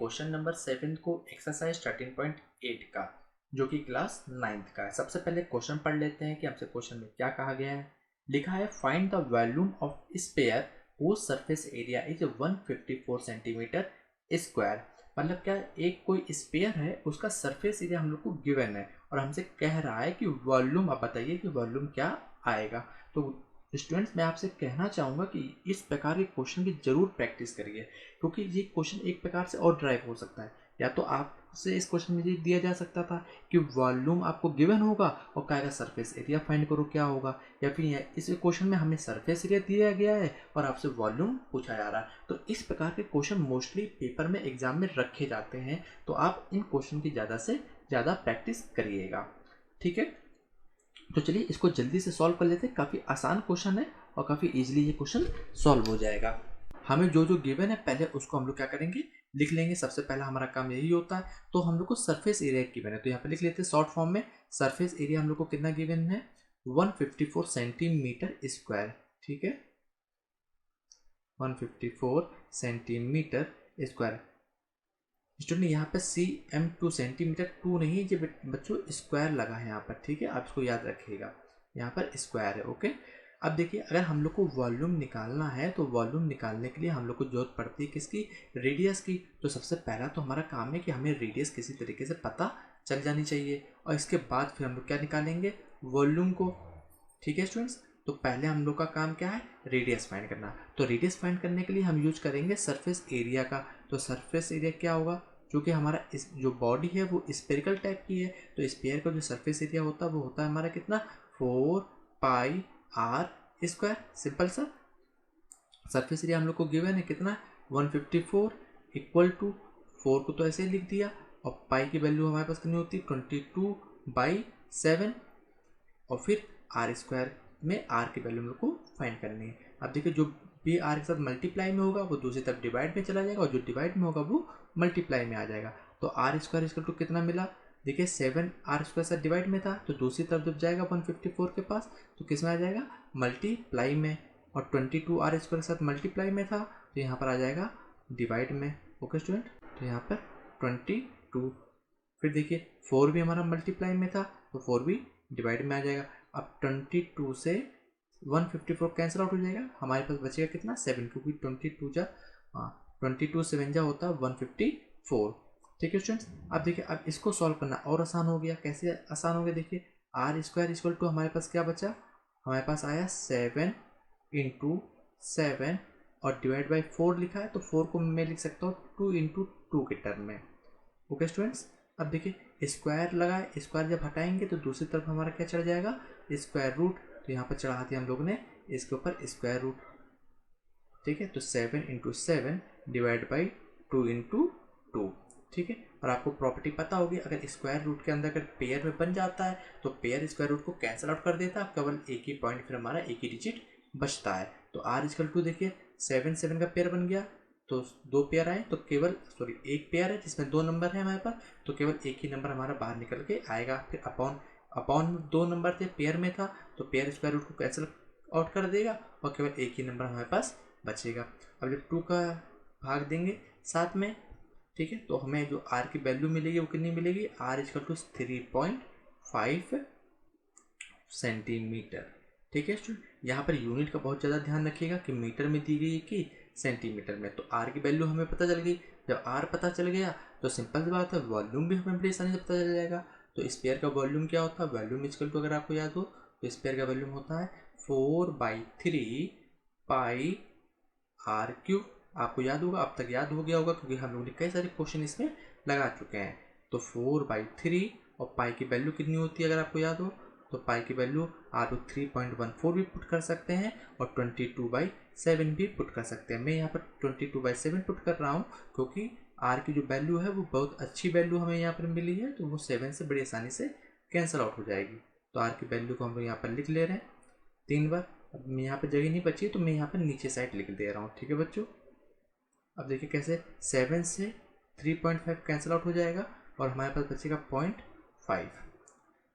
Question number 7 को exercise 13.8 का, जो कि क्लास 9th का है। सबसे पहले क्वेश्चन पढ़ लेते हैं कि हमसे क्वेश्चन में क्या कहा गया है। लिखा है find the volume of sphere whose surface area is 154 centimetre square. मतलब क्या, एक कोई स्फीयर है, उसका सरफेस एरिया हम लोग को गिवन है और हमसे कह रहा है कि वॉल्यूम, आप बताइए कि वॉल्यूम क्या आएगा। तो स्टूडेंट्स, मैं आपसे कहना चाहूँगा कि इस प्रकार के क्वेश्चन की जरूर प्रैक्टिस करिए, क्योंकि ये क्वेश्चन एक प्रकार से और ड्राइव हो सकता है। या तो आपसे इस क्वेश्चन में ये दिया जा सकता था कि वॉल्यूम आपको गिवन होगा और कहेगा सरफेस एरिया फाइंड करो क्या होगा, या फिर इस क्वेश्चन में हमें सरफेस एरिया दिया गया है और आपसे वॉल्यूम पूछा जा रहा है। तो इस प्रकार के क्वेश्चन मोस्टली पेपर में, एग्जाम में रखे जाते हैं, तो आप इन क्वेश्चन की ज़्यादा से ज़्यादा प्रैक्टिस करिएगा। ठीक है, तो चलिए इसको जल्दी से सॉल्व कर लेते हैं। काफ़ी आसान क्वेश्चन है और काफ़ी इजीली ये क्वेश्चन सॉल्व हो जाएगा। हमें जो जो गिवन है पहले उसको हम लोग क्या करेंगे, लिख लेंगे। सबसे पहला हमारा काम यही होता है। तो हम लोग को सरफेस एरिया गिवन है, तो यहाँ पे लिख लेते हैं शॉर्ट फॉर्म में। सरफेस एरिया हम लोग को कितना गिवन है, 154 सेंटीमीटर स्क्वायर। ठीक है, 154 सेंटीमीटर स्क्वायर। स्टूडेंट यहाँ पे cm2 सेंटीमीटर 2 नहीं है, ये बच्चों स्क्वायर लगा है यहाँ पर। ठीक है, आप इसको याद रखिएगा, यहाँ पर स्क्वायर है। ओके, अब देखिए, अगर हम लोग को वॉल्यूम निकालना है तो वॉल्यूम निकालने के लिए हम लोग को जरूरत पड़ती है किसकी, रेडियस की। तो सबसे पहला तो हमारा काम है कि हमें रेडियस किसी तरीके से पता चल जानी चाहिए, और इसके बाद फिर हम लोग क्या निकालेंगे, वॉल्यूम को। ठीक है स्टूडेंट्स, तो पहले हम लोग का काम क्या है, रेडियस फाइंड करना। तो रेडियस फाइंड करने के लिए हम यूज करेंगे सरफेस एरिया का। तो सरफेस एरिया क्या होगा, क्योंकि हमारा इस जो बॉडी है वो स्पेरिकल टाइप की है, तो स्पेयर का जो सरफेस एरिया होता है वो होता है हमारा कितना, 4πr स्क्वायर। सिंपल सा सरफेस एरिया हम लोग को गिवन है कितना, 154 इक्वल टू 4 को तो ऐसे ही लिख दिया, और पाई की वैल्यू हमारे पास कितनी होती है, 22/7, और फिर आर स्क्वायर में आर की वैल्यू हम लोग को फाइंड करनी है। अब देखिए, जो भी आर के साथ मल्टीप्लाई में होगा वो दूसरी तरफ डिवाइड में चला जाएगा, और जो डिवाइड में होगा वो मल्टीप्लाई में आ जाएगा। तो आर स्क्वायर इक्वल टू कितना मिला, देखिए 7 आर स्क्वायर साथ डिवाइड में था, तो दूसरी तरफ जब जाएगा 154 के पास तो किस में आ जाएगा, मल्टीप्लाई में, और 22 आर स्क्वायर के साथ मल्टीप्लाई में था तो यहाँ पर आ जाएगा डिवाइड में। ओके स्टूडेंट, तो यहाँ पर 22, फिर देखिए 4 भी हमारा मल्टीप्लाई में था तो 4 भी डिवाइड में आ जाएगा। अब 22 से 154 कैंसिल आउट हो जाएगा, हमारे पास बचेगा कितना, 7, क्योंकि 22 7 जा होता है 154। ठीक है स्टूडेंट्स, अब देखिए, अब इसको सॉल्व करना और आसान हो गया। कैसे आसान हो गया, देखिए आर स्क्वायर इक्वल टू हमारे पास क्या बचा, हमारे पास आया 7 इंटू 7 और डिवाइड बाई 4 लिखा है, तो 4 को मैं लिख सकता हूँ 2 इंटू 2 के टर्म में। ओके स्टूडेंट्स, अब देखिए स्क्वायर लगा है, स्क्वायर जब हटाएंगे तो दूसरी तरफ हमारा क्या चढ़ जाएगा, स्क्वायर रूट। तो यहाँ पर चढ़ा दिया हम लोग ने इसके ऊपर स्क्वायर रूट। ठीक है, तो 7 इंटू 7 डिवाइड बाई 2 इंटू 2। ठीक है, और आपको प्रॉपर्टी पता होगी, अगर स्क्वायर रूट के अंदर अगर पेयर में बन जाता है तो पेयर स्क्वायर रूट को कैंसिल आउट कर देता है, केवल एक ही पॉइंट, फिर हमारा एक ही डिजिट बचता है। तो आर इक्वल टू देखिए 7 7 का पेयर बन गया, तो 2 पेयर आए, तो केवल सॉरी एक पेयर है जिसमें 2 नंबर है हमारे पास, तो केवल एक ही नंबर हमारा बाहर निकल के आएगा। फिर अपॉन अपॉन 2 नंबर थे, पेयर में था तो पेयर स्क्वायर रूट को कैंसिल आउट कर देगा और केवल एक ही नंबर हमारे पास बचेगा। अब जब 2 का भाग देंगे साथ में, ठीक है, तो हमें जो आर की वैल्यू मिलेगी वो कितनी मिलेगी, आर इक्वल टू 3.5 सेंटीमीटर। ठीक है स्टूडेंट, यहाँ पर यूनिट का बहुत ज़्यादा ध्यान रखिएगा कि मीटर में दी गई है कि सेंटीमीटर में। तो आर की वैल्यू हमें पता चल गई, जब आर पता चल गया तो सिंपल सी बात है, वॉल्यूम भी हमें बड़ी आसानी से पता चल जाएगा। तो स्पेयर का वॉल्यूम क्या होता है, वॉल्यूम इक्वल टू, अगर आपको याद हो तो स्पेयर का वॉल्यूम होता है 4/3 पाई आर क्यूब। आपको याद होगा, अब तक याद हो गया होगा क्योंकि हम लोगों ने कई सारे क्वेश्चन इसमें लगा चुके हैं। तो 4/3 और पाई की वैल्यू कितनी होती है अगर आपको याद हो, तो पाई की वैल्यू आप लोग 3.14 भी पुट कर सकते हैं और 22/7 भी पुट कर सकते हैं। मैं यहाँ पर 22/7 पुट कर रहा हूँ क्योंकि आर की जो वैल्यू है वो बहुत अच्छी वैल्यू हमें यहाँ पर मिली है, तो वो 7 से बड़ी आसानी से कैंसिल आउट हो जाएगी। तो आर की वैल्यू को हम लोग यहाँ पर लिख ले रहे हैं 3 बार। अब यहाँ पर जगह नहीं बची तो मैं यहाँ पर नीचे साइड लिख दे रहा हूँ। ठीक है बच्चों, अब देखिए कैसे 7 से 3.5 कैंसिल आउट हो जाएगा और हमारे पास बचेगा 0.5।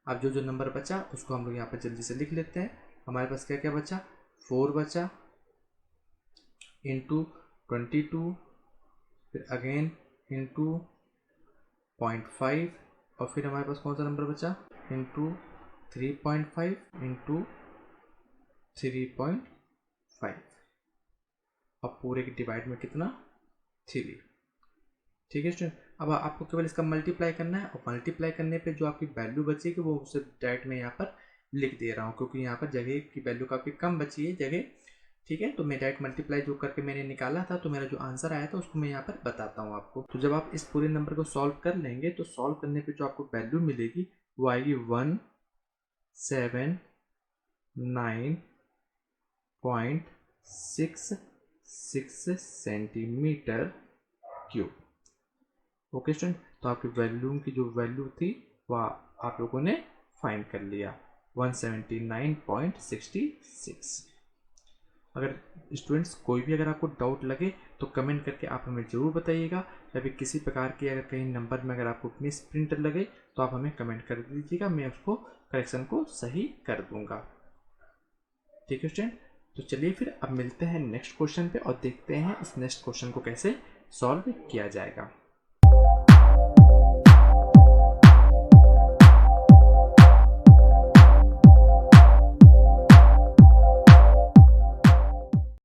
अब जो जो नंबर बचा उसको हम लोग यहाँ पर जल्दी से लिख लेते हैं। हमारे पास क्या क्या बचा, 4 बचा इंटू 22, फिर अगेन इंटू 0.5 और फिर हमारे पास कौन सा नंबर बचा, इंटू 3.5 इंटू 3.5 और पूरे के डिवाइड में कितना 3। ठीक है स्टूडेंट, अब आपको केवल इसका मल्टीप्लाई करना है और मल्टीप्लाई करने पे जो आपकी वैल्यू बचेगी वो उसे डायरेक्ट मैं यहाँ पर लिख दे रहा हूँ, क्योंकि यहाँ पर जगह की वैल्यू काफ़ी कम बची है जगह। ठीक है, तो मैं डायरेक्ट मल्टीप्लाई जो करके मैंने निकाला था तो मेरा जो आंसर आया था उसको मैं यहाँ पर बताता हूँ आपको। तो जब आप इस पूरे नंबर को सॉल्व कर लेंगे तो सॉल्व करने पे जो आपको वैल्यू मिलेगी वो आएगी 179.66 सेंटीमीटर क्यूब। ओके स्टूडेंट, तो आपकी वॉल्यूम की जो वैल्यू थी वह आप लोगों ने फाइंड कर लिया 179.66। अगर स्टूडेंट्स कोई भी अगर आपको डाउट लगे तो कमेंट करके आप हमें ज़रूर बताइएगा, या फिर किसी प्रकार की अगर कहीं नंबर में अगर आपको मिस प्रिंट लगे तो आप हमें कमेंट कर दीजिएगा, मैं उसको करेक्शन को सही कर दूंगा। ठीक है स्टूडेंट, तो चलिए फिर अब मिलते हैं नेक्स्ट क्वेश्चन पे और देखते हैं इस नेक्स्ट क्वेश्चन को कैसे सॉल्व किया जाएगा।